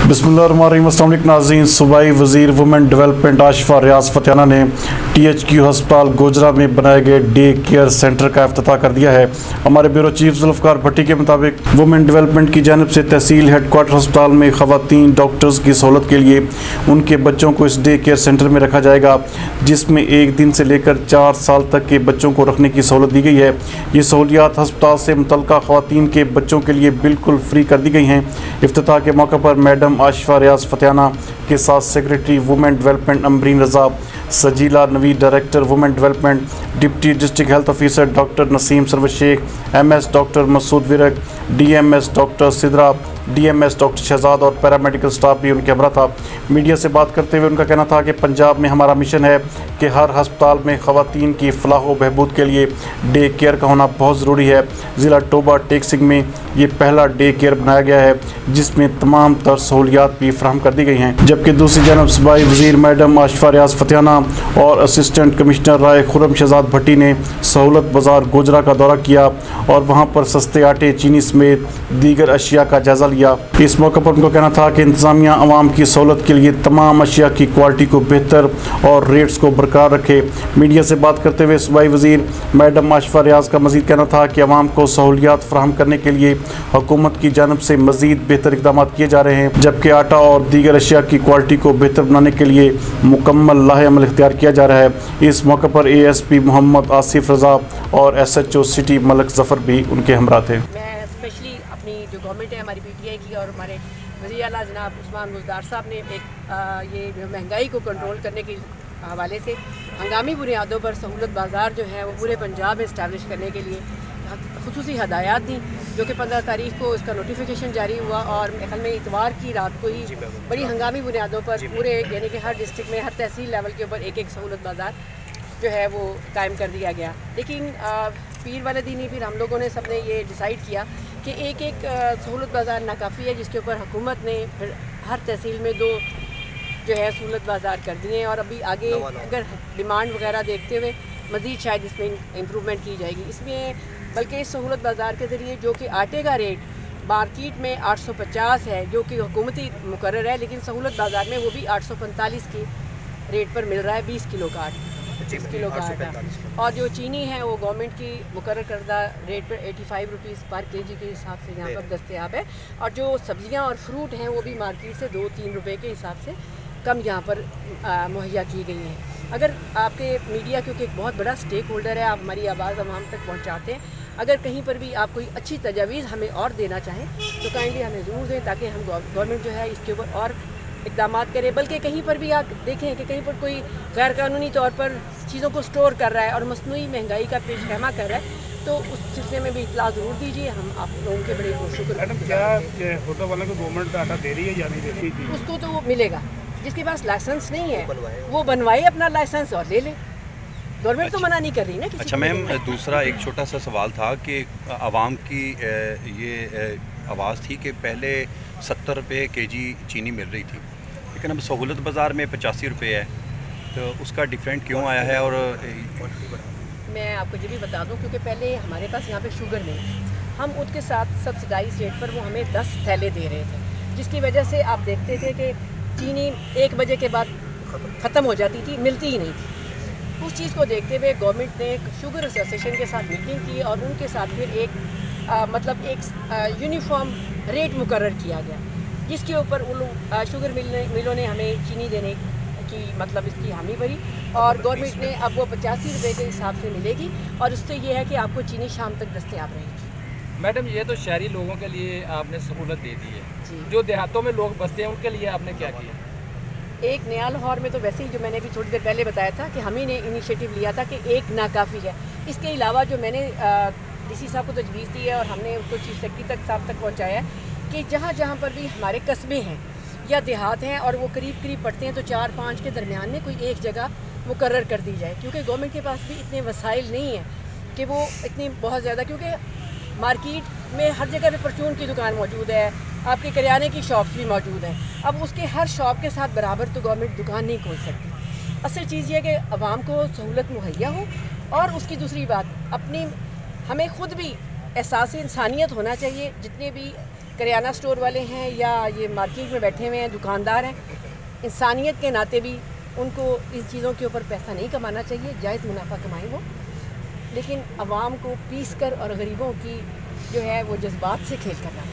बिस्मिल्लाहिर्रहमानिर्रहीम। अस्सलाम वालेकुम नाज़रीन। सूबाई वज़ीर वुमेन डेवलपमेंट आशिफा रियाज फतियाना ने THQ अस्पताल गोजरा में बनाए गए डे केयर सेंटर का इफ्तिताह कर दिया है। हमारे ब्यूरो चीफ जुल्फ़कार भट्टी के मुताबिक वुमेन डेवलपमेंट की जानिब से तहसील हेडक्वार्टर अस्पताल में ख़वातीन डॉक्टर्स की सहूलत के लिए उनके बच्चों को इस डे केयर सेंटर में रखा जाएगा, जिसमें 1 दिन से लेकर 4 साल तक के बच्चों को रखने की सहूलत दी गई है। ये सहूलियात अस्पताल से मुतल्लिका ख़वातीन के बच्चों के लिए बिल्कुल फ्री कर दी गई हैं। इफ्तिताह के मौके पर मैडम आशिफा रियाज फतियाना के साथ secretary women development Amreen Raza, Sajila Navi director women development, deputy district health officer doctor Naseem Sarwar Sheikh, MS doctor Masood Virk, DMS doctor Sidra, DMS doctor Shahzad और पैरामेडिकल स्टाफ भी उनके हमरा था। मीडिया से बात करते हुए उनका कहना था कि पंजाब में हमारा मिशन है कि हर अस्पताल में ख़वातीन की फलाह व बहबूद के लिए डे केयर का होना बहुत ज़रूरी है। ज़िला टोबा टेक्सिंग में ये पहला डे केयर बनाया गया है, जिसमें तमाम तर सहूलियात भी फराहम कर दी गई हैं। जबकि दूसरी जानब सूबाई वज़ीर मैडम आशिफा रियाज फतियाना और असिस्टेंट कमिश्नर राय खुर्रम शहजाद भट्टी ने सहूलत बाज़ार गोजरा का दौरा किया और वहाँ पर सस्ते आटे, चीनी समेत दीगर अशिया का जायज़ा लिया। इस मौके पर उनको कहना था कि इंतज़ामिया अवाम की सहूलत के लिए तमाम अशिया की क्वालिटी को बेहतर और रेट्स को बरकरार रखे। मीडिया से बात करते हुए सूबाई वज़ीर मैडम आशिफा रियाज का मज़ीद कहना था कि अवाम को सहूलियात फराहम करने के लिए हुकूमत की जानब से मज़ीद बेहतर इक़दाम किए जा रहे हैं, जबकि आटा और दीगर अशिया की क्वालिटी को बेहतर बनाने के लिए मुकम्मल लाहे अमल इख्तियार किया जा रहा है। इस मौके पर ASP मोहम्मद आसिफ रज़ा और SHO सिटी मलक ज़फ़र भी उनके हमरा थे। मैं स्पेशली अपनी जो गवर्नमेंट है हमारी PTI की और हमारे वज़ीर आला जनाब उस्मान बुज़दार साहब ने एक ये महंगाई को कंट्रोल करने के हवाले से हंगामी बुनियादों पर सहूलत बाज़ार जो है वो पूरे पंजाब में इस्टेब्लिश करने के लिए खुसूसी हदायत दी, जो कि 15 तारीख को इसका नोटिफिकेशन जारी हुआ और ख्याल में इतवार की रात को ही बड़ी हंगामी बुनियादों पर पूरे यानी कि हर डिस्ट्रिक्ट में हर तहसील लेवल के ऊपर एक सहूलत बाज़ार जो है वो कायम कर दिया गया। लेकिन पीर वाले दिन ही फिर हम लोगों ने सबने ये डिसाइड किया कि एक सहूलत बाज़ार नाकाफ़ी है, जिसके ऊपर हुकूमत ने फिर हर तहसील में 2 जो है सहूलत बाज़ार कर दिए हैं और अभी आगे अगर डिमांड वगैरह देखते हुए मज़ीद शायद इसमें इम्प्रूवमेंट की जाएगी। इसमें बल्कि इस सहूलत बाज़ार के ज़रिए जो कि आटे का रेट मार्केट में 850 है, जो कि हुकूमती मुकर्रर है, लेकिन सहूलत बाज़ार में वो भी 845 के रेट पर मिल रहा है 20 किलो का आटा, 25 किलो का आटा। और जो चीनी है वो गवर्नमेंट की मुकर्रर करदा रेट पर 85 रुपीज़ पर kg के हिसाब से यहाँ पर दस्तयाब है। और जो सब्ज़ियाँ और फ्रूट हैं वो भी मार्केट से 2-3 रुपये के हिसाब से कम यहाँ पर मुहैया की गई हैं। अगर आपके मीडिया क्योंकि एक बहुत बड़ा स्टेक होल्डर है, आप हमारी आवाज़ आवाम तक पहुँचाते हैं, अगर कहीं पर भी आप कोई अच्छी तजावीज़ हमें और देना चाहें तो काइंडली हमें ज़रूर दें, ताकि हम गवर्नमेंट जो है इसके ऊपर और इक़दाम करें। बल्कि कहीं पर भी आप देखें कि कहीं पर कोई गैर कानूनी तौर पर चीज़ों को स्टोर कर रहा है और मसनूई महंगाई का पेश खैमा कर रहा है, तो उस सिलसिले में भी इतला ज़रूर दीजिए। हम आप लोगों के बड़े शुक्र। मैडम क्या होटल वालों को गवर्नमेंट आटा दे रही है या नहीं दे रही? उसको तो वो मिलेगा, जिसके पास लाइसेंस नहीं है वो बनवाए अपना लाइसेंस और ले ले। गवर्नमेंट तो मना नहीं कर रही ना किसी। अच्छा मैम, दूसरा एक छोटा सा सवाल था कि आवाम की ये आवाज़ थी कि पहले 70 रुपये kg चीनी मिल रही थी, लेकिन अब सहूलत बाज़ार में 85 रुपये है, तो उसका डिफरेंट क्यों आया है? और मैं आपको ये भी बता दूं, क्योंकि पहले हमारे पास यहाँ पे शुगर नहीं, हम उसके साथ सब्सिडाइज रेट पर वो हमें 10 थैले दे रहे थे, जिसकी वजह से आप देखते थे कि चीनी 1 बजे के बाद ख़त्म हो जाती थी, मिलती ही नहीं थी। उस चीज़ को देखते हुए गवर्नमेंट ने एक शुगर एसोसिएशन के साथ मीटिंग की और उनके साथ फिर एक यूनिफॉर्म रेट मुकर्रर किया गया, जिसके ऊपर उन शुगर मिलों ने हमें चीनी देने की इसकी हामी भरी और गवर्नमेंट ने अब वो 85 रुपये के हिसाब से मिलेगी और उससे ये है कि आपको चीनी शाम तक दस्तयाब रहेगी। मैडम ये तो शहरी लोगों के लिए आपने सहूलत दे दी है, जो देहातों में लोग बसते हैं उनके लिए आपने क्या किया? एक नया लाहौर में तो वैसे ही जो मैंने अभी थोड़ी देर पहले बताया था कि हम ही ने इनिशिएटिव लिया था कि एक नाकाफ़ी है। इसके अलावा जो मैंने DC साहब को तजवीज़ दी है और हमने उसको चीफ सेक्रेटरी साहब तक पहुँचाया है कि जहाँ जहाँ पर भी हमारे कस्बे हैं या देहात हैं और वो करीब पड़ते हैं, तो 4-5 के दरमियान में कोई एक जगह मुकर्रर कर दी जाए, क्योंकि गवर्नमेंट के पास भी इतने वसाइल नहीं हैं कि वो इतनी बहुत ज़्यादा, क्योंकि मार्केट में हर जगह पे परचून की दुकान मौजूद है, आपके करियाने की शॉप्स भी मौजूद हैं। अब उसके हर शॉप के साथ बराबर तो गवर्नमेंट दुकान नहीं खोल सकती। असल चीज़ ये है कि आवाम को सहूलत मुहैया हो और उसकी दूसरी बात हमें ख़ुद भी एहसास इंसानियत होना चाहिए। जितने भी करियाना स्टोर वाले हैं या ये मार्केट में बैठे हुए हैं दुकानदार हैं, इंसानियत के नाते भी उनको इन चीज़ों के ऊपर पैसा नहीं कमाना चाहिए, जायज़ मुनाफा कमाएं वो, लेकिन आवाम को पीस कर और गरीबों की जो है वो जज्बात से खेल करना।